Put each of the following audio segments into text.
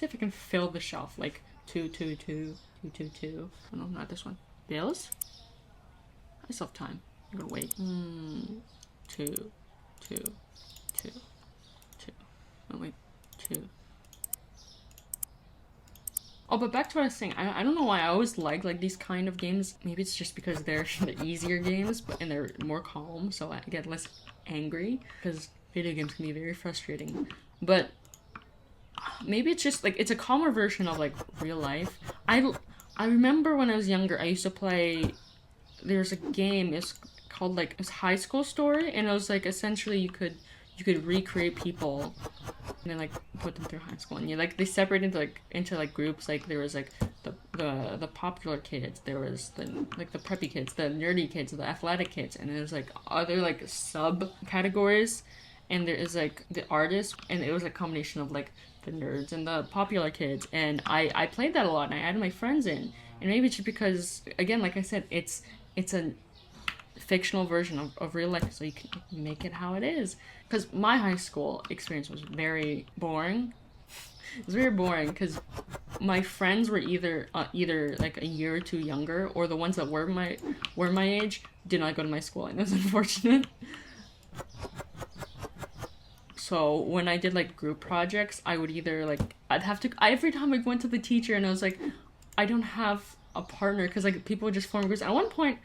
See if I can fill the shelf. Like 222. Oh, no, not this one. Bills? I still have time. I'm gonna wait. 2. Oh wait, 2. Oh, but back to what I was saying. I don't know why I always like these kind of games. Maybe it's just because they're the easier games, and they're more calm, so I get less angry. Because video games can be very frustrating. But maybe it's just like it's a calmer version of like real life. I remember when I was younger, I used to play. There's a game. It's called like it's High School Story, and it was like essentially you could recreate people and then like put them through high school, and you like they separate into like groups. Like there was like the popular kids, there was the like the preppy kids, the nerdy kids, the athletic kids, and there's like other like sub categories, and there is like the artists, and it was a combination of like the nerds and the popular kids, and I played that a lot, and I added my friends in, and maybe it's just because again, like I said, it's a fictional version of real life, so you can make it how it is. Because my high school experience was very boring. It was very boring because my friends were either like a year or two younger, or the ones that were my age did not go to my school, and that's unfortunate. So when I did like group projects, I would either like I'd have to every time I went to the teacher and I was like, I don't have a partner, because like people would just form groups. At one point,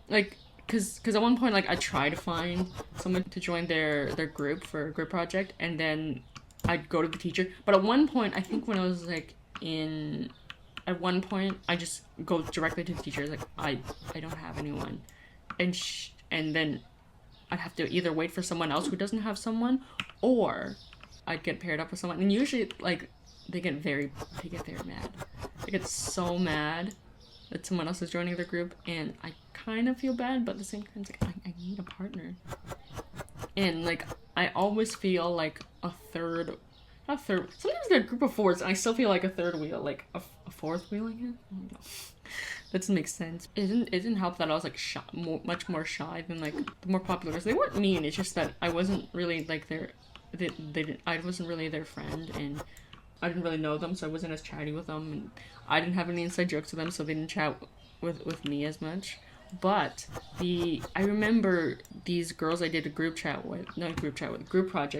like because at one point like I tried to find someone to join their group for a group project, and then I'd go to the teacher. But at one point, I think when I was like at one point I just go directly to the teacher, like I don't have anyone, and then I'd have to either wait for someone else who doesn't have someone, or I'd get paired up with someone. And usually like they get very mad. They get so mad that someone else is joining their group, and I kind of feel bad, but at the same time, it's like I need a partner. And like I always feel like sometimes they're a group of fours, and I still feel like a third wheel, like a fourth wheel, I guess. I don't know. That doesn't make sense. It didn't help that I was like much more shy than like the more popular ones. They weren't mean. It's just that I wasn't really like I wasn't really their friend, and I didn't really know them, so I wasn't as chatty with them, and I didn't have any inside jokes with them, so they didn't chat with me as much. But I remember these girls I did a group project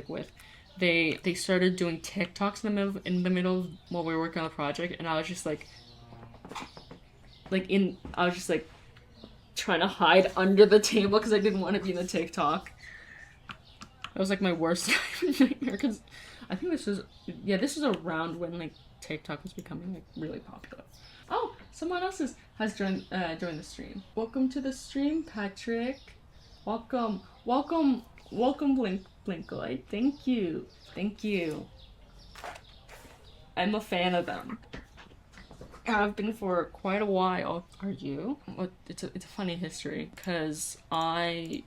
with. They started doing TikToks in the middle while we were working on the project, and I was just like trying to hide under the table because I didn't want to be in the TikTok. That was like my worst nightmare, because I think this was around when like TikTok was becoming like really popular. Oh, someone else has joined the stream. Welcome to the stream, Patrick. Welcome, Blinkoid. Thank you. I'm a fan of them. I've been for quite a while. Are you? Well, it's a funny history, because I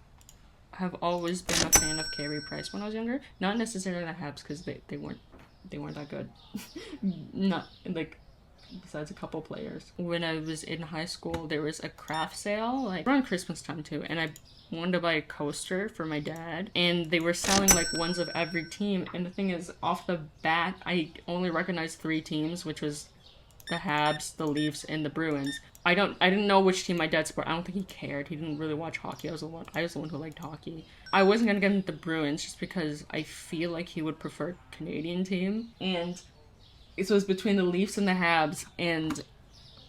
have always been a fan of Carey Price when I was younger. Not necessarily the Habs, because they weren't that good. Not like besides a couple players. When I was in high school, there was a craft sale like around Christmas time too, and I wanted to buy a coaster for my dad, and they were selling like ones of every team. And the thing is, off the bat, I only recognized 3 teams, which was the Habs, the Leafs, and the Bruins. I didn't know which team my dad supported. I don't think he cared. He didn't really watch hockey. I was the one who liked hockey. I wasn't gonna get into the Bruins just because I feel like he would prefer Canadian team. And so it was between the Leafs and the Habs, and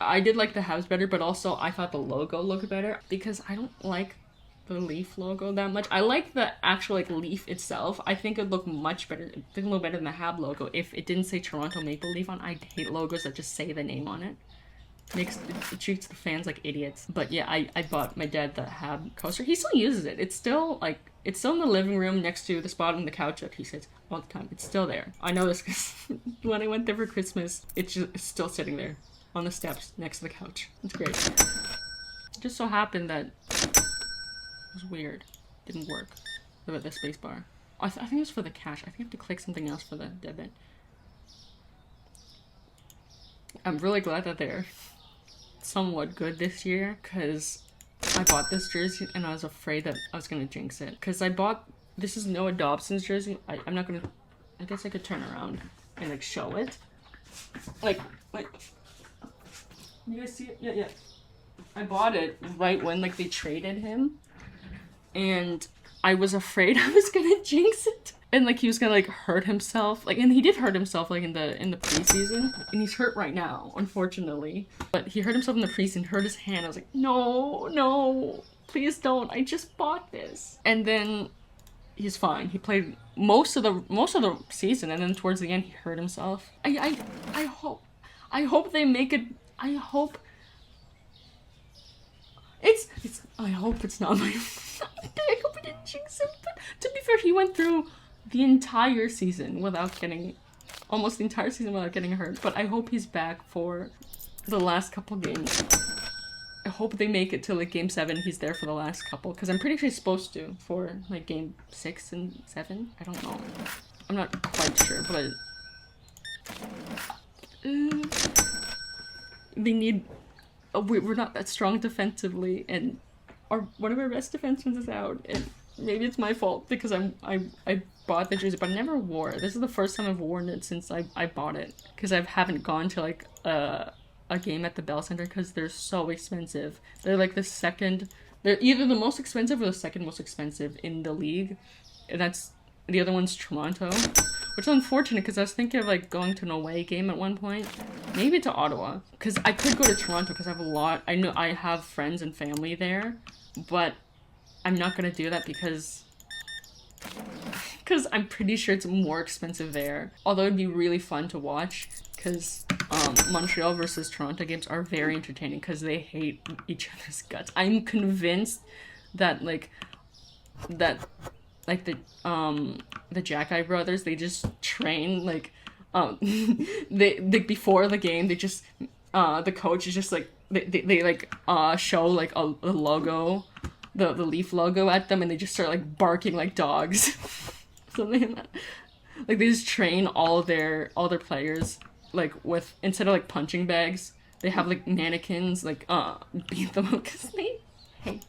I did like the Habs better, but also I thought the logo looked better, because I don't like the Leaf logo that much. I like the actual like Leaf itself. I think it looked much better. It looked a little better than the Hab logo. If it didn't say Toronto Maple Leaf on, I hate logos that just say the name on it. It treats the fans like idiots. But yeah, I bought my dad the Hab coaster. He still uses it. It's still in the living room next to the spot on the couch that he sits all the time. It's still there. I know this because when I went there for Christmas, it's still sitting there on the steps next to the couch. It's great. It just so happened that it was weird. It didn't work. About the space bar. I think it was for the cash. I think I have to click something else for the debit. I'm really glad that they're somewhat good this year, because I bought this jersey and I was afraid that I was gonna jinx it, because this is Noah Dobson's jersey. I'm not gonna, I guess I could turn around and like show it. like, you guys see it? Yeah, yeah. I bought it right when like they traded him, and I was afraid I was gonna jinx it, and like he was gonna like hurt himself, like, and he did hurt himself like in the preseason, and he's hurt right now, unfortunately. But he hurt himself in the preseason, hurt his hand. I was like, no, no, please don't. I just bought this, and then he's fine. He played most of the season, and then towards the end he hurt himself. I hope they make it. I hope I hope it's not my I hope I didn't jinx him, but to be fair, he went through the entire season without getting, almost the entire season without getting hurt, but I hope he's back for the last couple games. I hope they make it to like game 7, he's there for the last couple, because I'm pretty sure he's supposed to for like game 6 and 7. I don't know. I'm not quite sure, but they need. We're not that strong defensively, and one of our best defensemen is out, and maybe it's my fault because I bought the jersey, but I never wore it. This is the first time I've worn it since I bought it, because I haven't gone to like a game at the Bell Center because they're so expensive. They're like the second. They're either the most expensive or the second most expensive in the league, and that's the other one's Toronto. Which is unfortunate because I was thinking of like going to an away game at one point. Maybe to Ottawa. Because I could go to Toronto because I have a lot. I know I have friends and family there. But I'm not going to do that because I'm pretty sure it's more expensive there. Although it'd be really fun to watch. Because Montreal versus Toronto games are very entertaining because they hate each other's guts. I'm convinced that the Jack-Eye brothers, they just train like they before the game, they just the coach is just like they like show like a logo, the Leaf logo at them, and they just start like barking like dogs. Something like that. Like they just train all their players like with, instead of like punching bags, they have like mannequins like beat them up because they hate.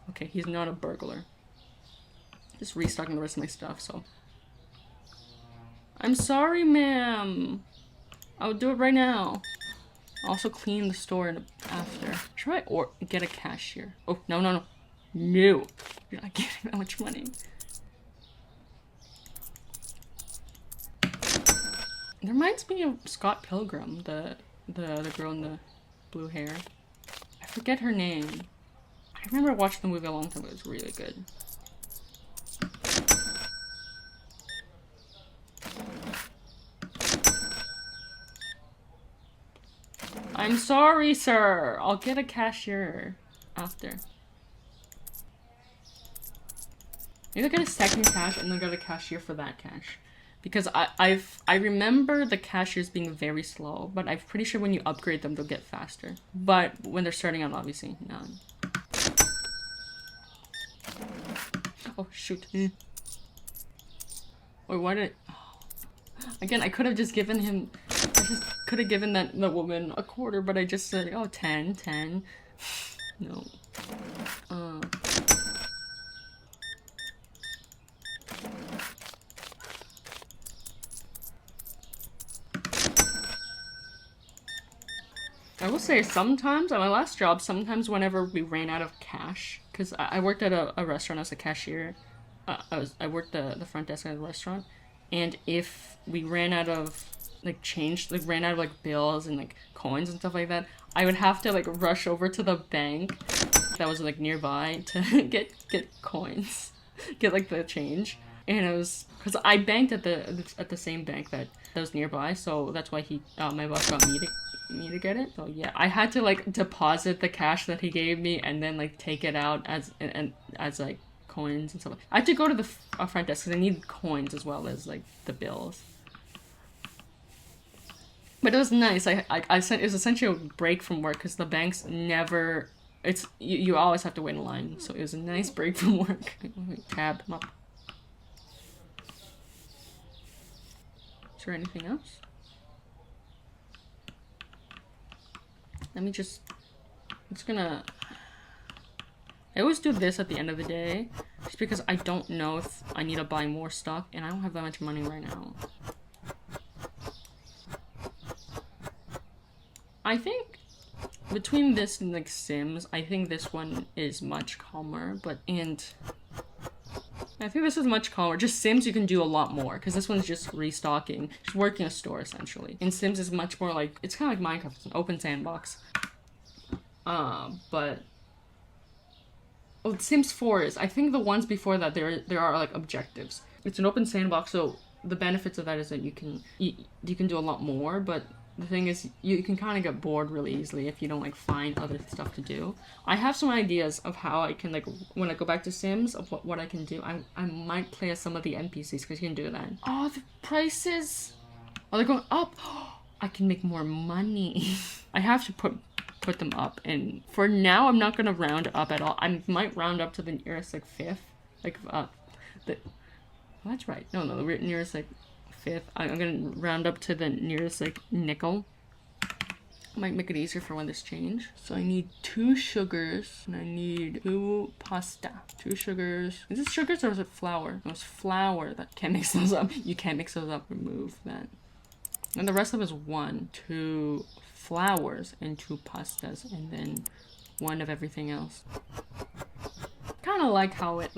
Okay, he's not a burglar. Just restocking the rest of my stuff, so. I'm sorry, ma'am. I'll do it right now. I'll also clean the store after. Should I get a cashier? Oh, no, no, no. No. You're not getting that much money. It reminds me of Scott Pilgrim, the girl in the blue hair. I forget her name. I remember watching the movie a long time ago. It was really good. I'm sorry, sir. I'll get a cashier after. Maybe I'll get a second cash and then get a cashier for that cash. Because I remember the cashiers being very slow, but I'm pretty sure when you upgrade them, they'll get faster. But when they're starting out, obviously, no. Oh, shoot. Wait, why did Again, I could have just given him... I just could have given that woman a quarter, but I just said, oh, 10. No. I will say sometimes, at my last job, sometimes whenever we ran out of cash, because I worked at a restaurant as a cashier, I worked the front desk at a restaurant, and if we ran out of like change, like ran out of like bills and like coins and stuff like that, I would have to like rush over to the bank that was like nearby to get coins, get like the change. And it was because I banked at the same bank that was nearby, so that's why my boss got me to get it. So yeah, I had to like deposit the cash that he gave me and then like take it out as like coins and stuff. I had to go to the front desk because I needed coins as well as like the bills. But it was nice. I sent, it was essentially a break from work because the banks never. You always have to wait in line, so it was a nice break from work. Tab them up. Is there anything else? Let me just... I'm just gonna... I always do this at the end of the day, Just because I don't know if I need to buy more stock, and I don't have that much money right now. I think between this and like Sims, I think this one is much calmer, and I think this is much calmer. Just Sims, you can do a lot more, because this one's just restocking, just working a store essentially. And Sims is much more like, it's kind of like Minecraft, it's an open sandbox. But well, Sims 4 is, I think the ones before that, there are like objectives. It's an open sandbox, so the benefits of that is that you can do a lot more, but the thing is, you can kind of get bored really easily if you don't like find other stuff to do. I have some ideas of how I can, like, when I go back to Sims, of what I can do. I might play as some of the NPCs, because you can do that. Oh, the prices! Oh, they're going up! I can make more money. I have to put them up, and for now, I'm not gonna round up at all. I might round up to the nearest, like, fifth. Like, well, that's right. No, the nearest, like, fifth. I'm gonna round up to the nearest like nickel. Might make it easier for when this change. So I need 2 sugars and I need 2 pasta. 2 sugars. Is it sugars or is it flour? No, it's flour. That can't mix those up. You can't mix those up. Remove that. And the rest of it is 1, 2 flours and 2 pastas, and then 1 of everything else. Kind of like how it.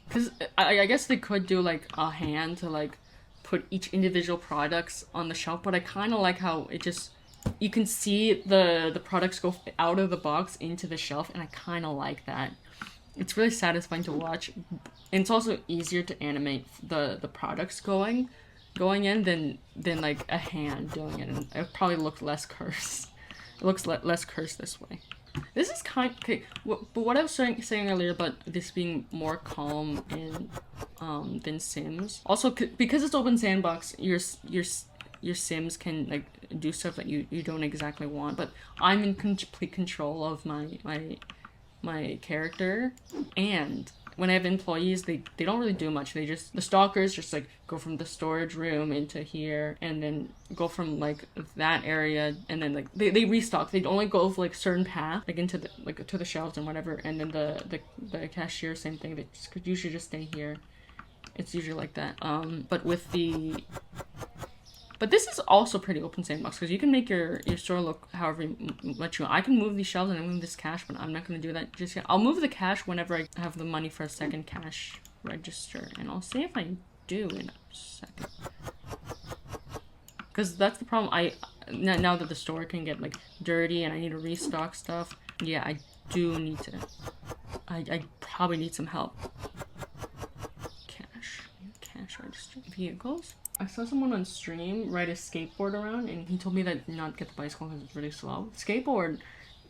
Because I guess they could do like a hand to like put each individual products on the shelf, but I kind of like how it just, you can see the products go out of the box into the shelf, and I kind of like that. It's really satisfying to watch, and it's also easier to animate the products going in than like a hand doing it, and it probably looked less cursed. It looks less cursed this way. This is kind of, okay, but what I was saying earlier about this being more calm in than Sims. Also, because it's open sandbox, your Sims can like do stuff that you don't exactly want. But I'm in complete control of my character, and when I have employees, they don't really do much. They just, the stalkers just like go from the storage room into here, and then go from like that area, and then like they restock. They only go like certain path, like into the like to the shelves and whatever. And then the cashier, same thing. They could usually just stay here. It's usually like that. But this is also pretty open sandbox, because you can make your store look however much you want. I can move these shelves and I move this cash, but I'm not going to do that just yet. I'll move the cash whenever I have the money for a second cash register, and I'll see if I do in a second. Because that's the problem. Now that the store can get like dirty and I need to restock stuff, yeah, I do need to. I probably need some help. Cash register. Vehicles. I saw someone on stream ride a skateboard around, and he told me that not get the bicycle because it's really slow. Skateboard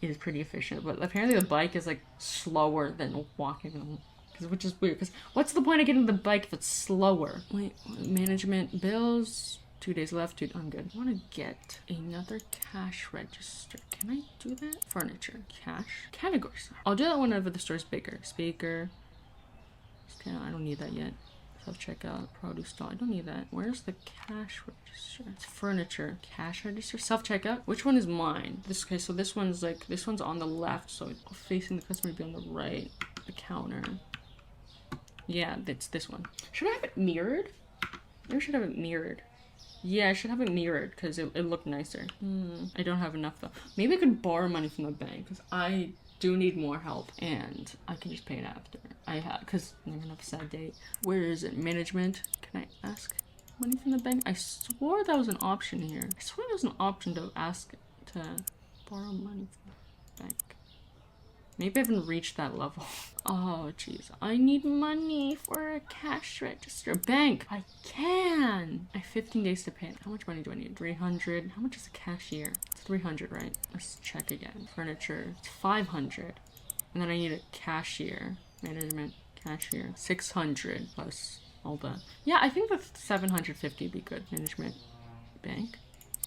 is pretty efficient, but apparently the bike is like slower than walking, which is weird. Because what's the point of getting the bike if it's slower? Wait, management bills. 2 days left. I'm good. I want to get another cash register. Can I do that? Furniture, cash, categories. I'll do that whenever the store's bigger. Speaker. I don't need that yet. Self-checkout, produce stall. I don't need that. Where's the cash register? It's furniture, cash register, self-checkout. Which one is mine? Okay, so this one's on the left, so facing the customer would be on the right. The counter. Yeah, it's this one. Should I have it mirrored? Maybe I should have it mirrored. Yeah, I should have it mirrored because it looked nicer. I don't have enough though. Maybe I could borrow money from the bank, because I do need more help, and I can just pay it after. Because I'm gonna have a sad date. Where is it? Management. Can I ask money from the bank? I swore that was an option here. I swear there was an option to ask to borrow money from the bank. Maybe I haven't reached that level. Oh, jeez. I need money for a cash register. Bank. I can. I have 15 days to pay it. How much money do I need? 300. How much is a cashier? It's 300, right? Let's check again. Furniture. It's 500. And then I need a cashier. Management. Cashier. 600 plus all that. Yeah, I think the 750 would be good. Management. Bank.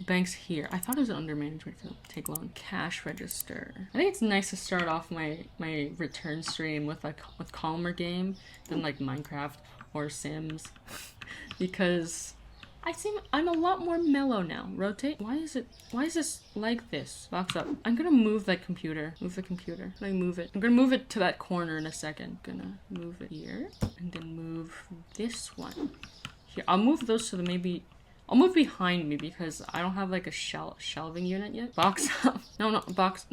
Bank's here. I thought it was under management for take loan. Cash register. I think it's nice to start off my return stream with a calmer game than like Minecraft or Sims, because I'm a lot more mellow now. Rotate. Why is this like this? Box up. I'm gonna move that computer. Move the computer. Can I move it? I'm gonna move it to that corner in a second. Gonna move it here. And then move this one. Here. I'll move those to the maybe... I'll move behind me because I don't have like a shelving unit yet. Box up. No, box.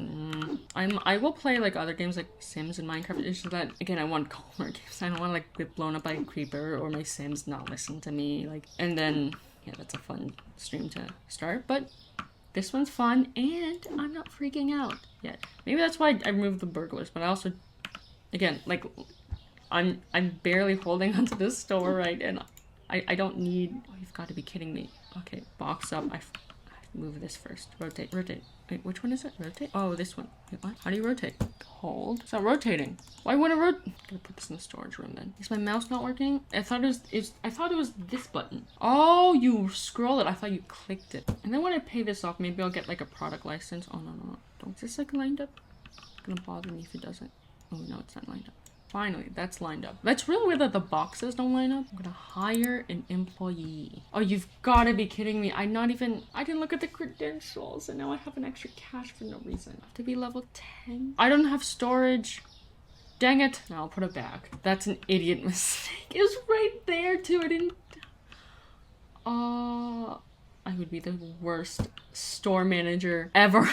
I will play like other games like Sims and Minecraft. It's just that, again, I want calmer games. I don't want to like get blown up by a creeper or my Sims not listen to me. Like, and then, yeah, that's a fun stream to start. But this one's fun and I'm not freaking out yet. Maybe that's why I removed the burglars. But I also, again, like, I'm barely holding onto this store, right? And I don't need... Oh, you've got to be kidding me. Okay, box up. I have to move this first. Rotate. Wait, which one is it? Rotate? Oh, this one. Wait, what? How do you rotate? Hold. It's not rotating. Why wouldn't it rotate? I'm gonna put this in the storage room then. Is my mouse not working? I thought it was this button. Oh, you scroll it. I thought you clicked it. And then when I pay this off, maybe I'll get like a product license. Oh, no. Don't. Is this like lined up? It's gonna bother me if it doesn't. Oh, no, it's not lined up. Finally, that's lined up. That's really weird that the boxes don't line up. I'm gonna hire an employee. Oh, you've gotta be kidding me. I didn't look at the credentials and now I have an extra cash for no reason. I have to be level 10. I don't have storage. Dang it. No, I'll put it back. That's an idiot mistake. It was right there too. I didn't... I would be the worst store manager ever.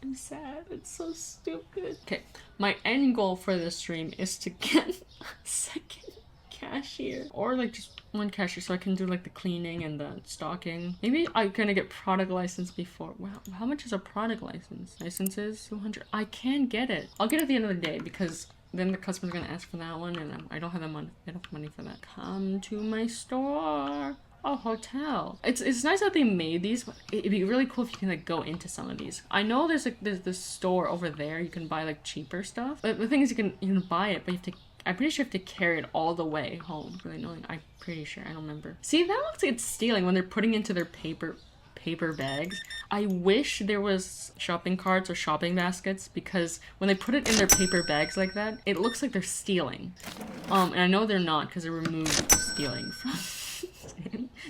I'm sad. It's so stupid. Okay, my end goal for this stream is to get a second cashier. Or like just one cashier so I can do like the cleaning and the stocking. Maybe I'm gonna get product license before. Wow, how much is a product license? Licenses? 200. I can get it. I'll get it at the end of the day because then the customer's gonna ask for that one and I don't have enough money for that. Come to my store. Oh, hotel. It's nice that they made these, but it'd be really cool if you can like go into some of these. I know there's this store over there you can buy like cheaper stuff. But the thing is you can buy it, but you have to... I'm pretty sure you have to carry it all the way home. Really annoying. I'm pretty sure. I don't remember. See, that looks like it's stealing when they're putting into their paper bags. I wish there was shopping carts or shopping baskets because when they put it in their paper bags like that, it looks like they're stealing. And I know they're not because they removed stealing from...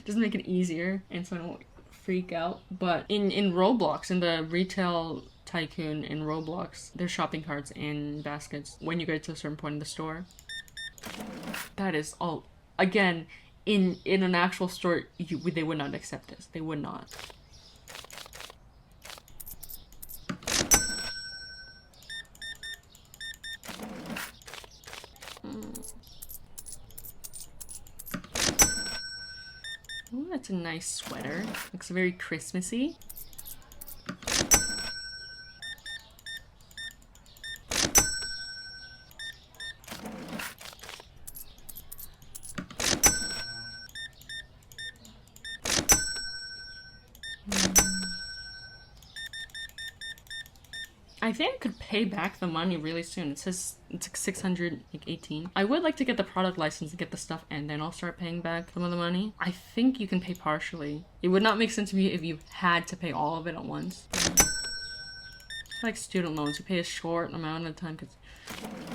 Doesn't make it easier and so I don't freak out. But in Roblox, in the retail tycoon in Roblox, there's shopping carts and baskets when you get to a certain point in the store. That is all. Again, in an actual store, they would not accept this. They would not. Ooh, that's a nice sweater. Looks very Christmassy. I think I could pay back the money really soon. It says it's like 618. I would like to get the product license and get the stuff and then I'll start paying back some of the money. I think you can pay partially. It would not make sense to me if you had to pay all of it at once. Like student loans, you pay a short amount of time because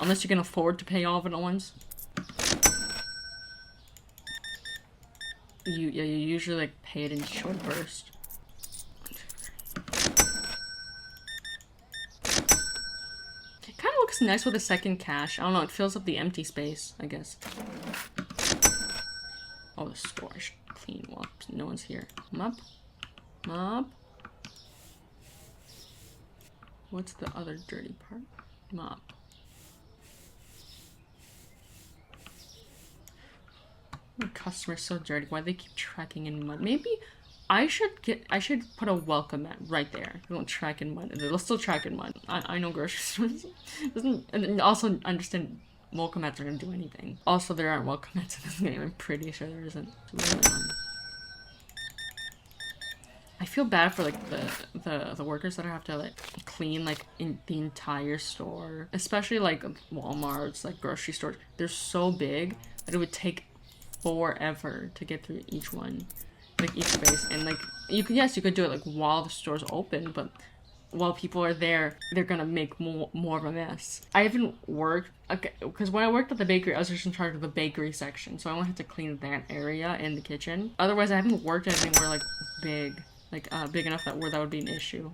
unless you can afford to pay all of it at once. You usually like pay it in short bursts. Looks nice with a second cache. I don't know, it fills up the empty space, I guess. Oh, the store. I should clean while no one's here. Mop. What's the other dirty part? Mop. The customer's so dirty. Why do they keep tracking in mud? Maybe I should put a welcome mat right there. They don't track in mud. They'll still track in mud. I know grocery stores and also understand welcome mats are gonna do anything. Also, there aren't welcome mats in this game. I'm pretty sure there isn't. I feel bad for like the workers that have to like clean like in the entire store, especially like Walmart's, like grocery stores. They're so big that it would take forever to get through each one. Like each space, and like you could do it like while the store's open, but while people are there, they're gonna make more of a mess. I haven't worked, okay, because when I worked at the bakery, I was just in charge of the bakery section, so I only had to clean that area in the kitchen. Otherwise, I haven't worked at anywhere like big, big enough that would be an issue.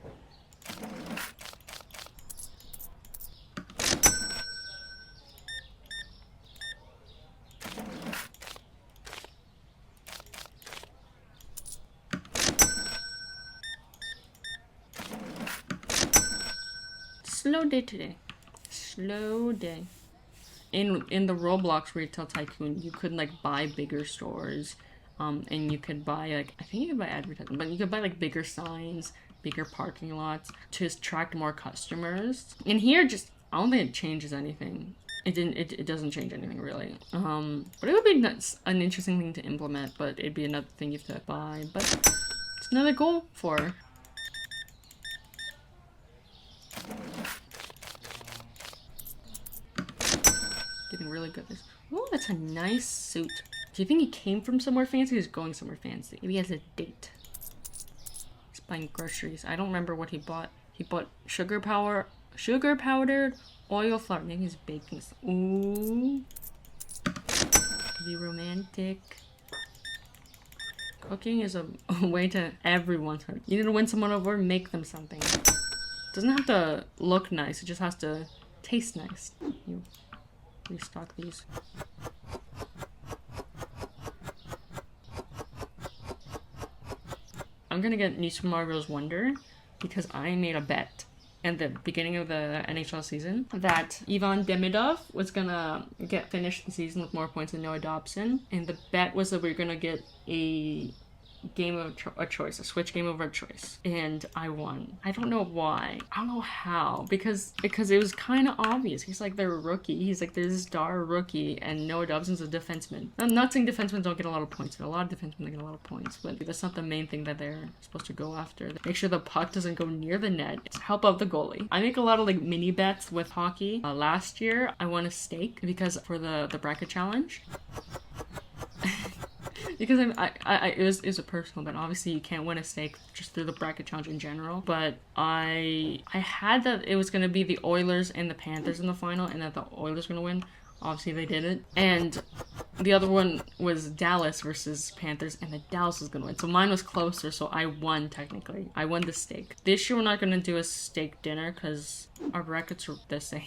Slow day today. Slow day. In the Roblox Retail Tycoon, you could like buy bigger stores, and you could buy like, I think you could buy advertising, but you could buy like bigger signs, bigger parking lots to attract more customers. In here, just I don't think it changes anything. It doesn't change anything really. But it would be an interesting thing to implement, but it'd be another thing you have to buy. But it's another goal for her. Getting really good at this. Oh, that's a nice suit. Do you think he came from somewhere fancy or he's going somewhere fancy? Maybe he has a date. He's buying groceries. I don't remember what he bought. He bought sugar powdered oil, flour. Maybe he's baking. Ooh. Could be romantic. Cooking is a way to everyone's heart. You need to win someone over, make them something. It doesn't have to look nice. It just has to taste nice. You restock these. I'm gonna get New Super Mario Bros. Wonder because I made a bet at the beginning of the NHL season that Ivan Demidov was gonna finish the season with more points than Noah Dobson, and the bet was that we were gonna get a game of a choice, a Switch game of our choice, and I won. I don't know why. I don't know how, because it was kind of obvious. He's like their rookie. He's like their star rookie, and Noah Dobson's a defenseman. I'm not saying defensemen don't get a lot of points, but a lot of defensemen get a lot of points, but that's not the main thing that they're supposed to go after. Make sure the puck doesn't go near the net. Help out the goalie. I make a lot of like mini bets with hockey. Last year I won a steak because for the bracket challenge. Because it was a personal bet. Obviously, you can't win a steak just through the bracket challenge in general. But I had that it was gonna be the Oilers and the Panthers in the final, and that the Oilers were gonna win. Obviously, they didn't. And the other one was Dallas versus Panthers, and the Dallas was gonna win. So mine was closer, so I won technically. I won the steak. This year, we're not gonna do a steak dinner because our brackets are the same,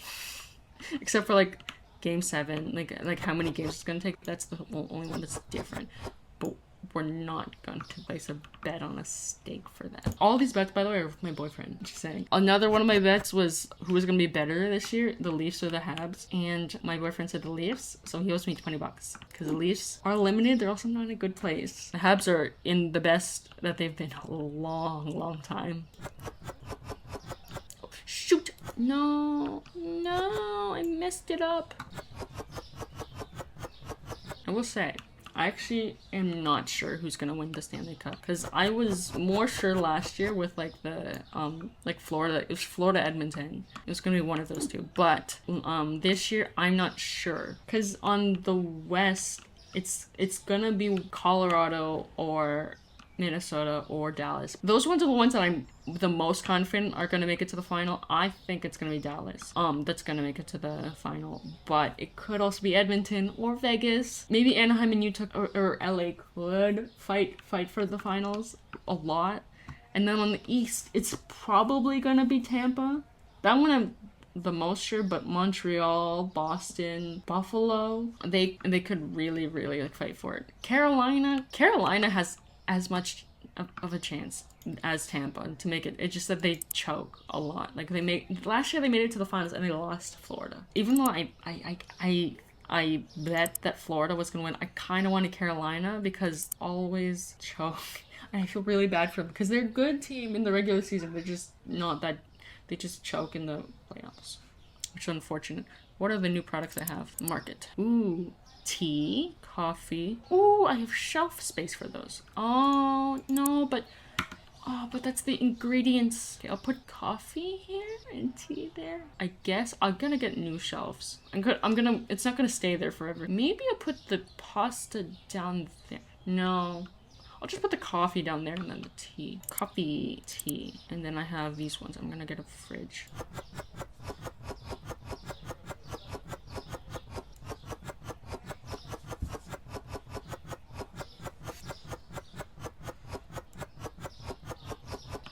except for like Game 7, like how many games it's gonna take. That's the only one that's different. But we're not going to place a bet on a steak for that. All these bets, by the way, are with my boyfriend. Just saying. Another one of my bets was who was gonna be better this year, the Leafs or the Habs, and my boyfriend said the Leafs, so he owes me $20 because the Leafs are eliminated. They're also not in a good place. The Habs are in the best that they've been a long time. Shoot! No, I messed it up. I will say, I actually am not sure who's gonna win the Stanley Cup because I was more sure last year with like the Florida. It was Florida Edmonton. It was gonna be one of those two. But this year I'm not sure because on the West it's gonna be Colorado or Minnesota or Dallas. Those ones are the ones that I'm the most confident are gonna make it to the final. I think it's gonna be Dallas. That's gonna make it to the final. But it could also be Edmonton or Vegas. Maybe Anaheim and Utah or LA could fight for the finals a lot. And then on the East, it's probably gonna be Tampa. That one I'm the most sure, but Montreal, Boston, Buffalo, they could really like fight for it. Carolina has as much of a chance as Tampa to make it. It's just that they choke a lot. Like last year they made it to the finals and they lost to Florida. Even though I bet that Florida was gonna win, I kind of wanted Carolina because always choke. And I feel really bad for them because they're a good team in the regular season. They're just not that. They just choke in the playoffs, which is unfortunate. What are the new products I have? Market. Ooh. Tea, coffee. Ooh, I have shelf space for those. Oh no, but that's the ingredients. Okay, I'll put coffee here and tea there. I guess I'm gonna get new shelves. It's not gonna stay there forever. Maybe I'll put the pasta down there. No. I'll just put the coffee down there and then the tea. Coffee, tea. And then I have these ones. I'm gonna get a fridge.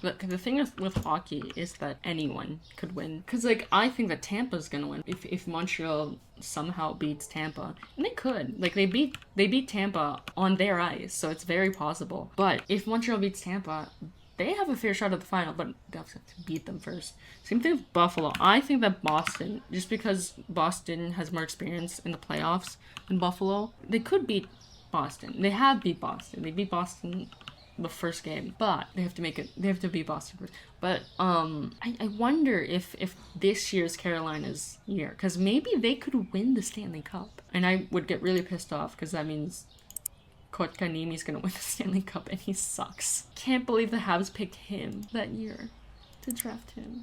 But the thing with hockey is that anyone could win. Because, like, I think that Tampa's gonna win. If Montreal somehow beats Tampa. And they could. Like, they beat Tampa on their ice, so it's very possible. But if Montreal beats Tampa, they have a fair shot at the final, but they have to beat them first. Same thing with Buffalo. I think that Boston, just because Boston has more experience in the playoffs than Buffalo, they could beat Boston. They have beat Boston. They beat Boston the first game, but they have to beat Boston first. But I wonder if this year's Carolina's year, because maybe they could win the Stanley Cup, and I would get really pissed off because that means Kotkaniemi's gonna win the Stanley Cup and he sucks. Can't believe the Habs picked him that year to draft him.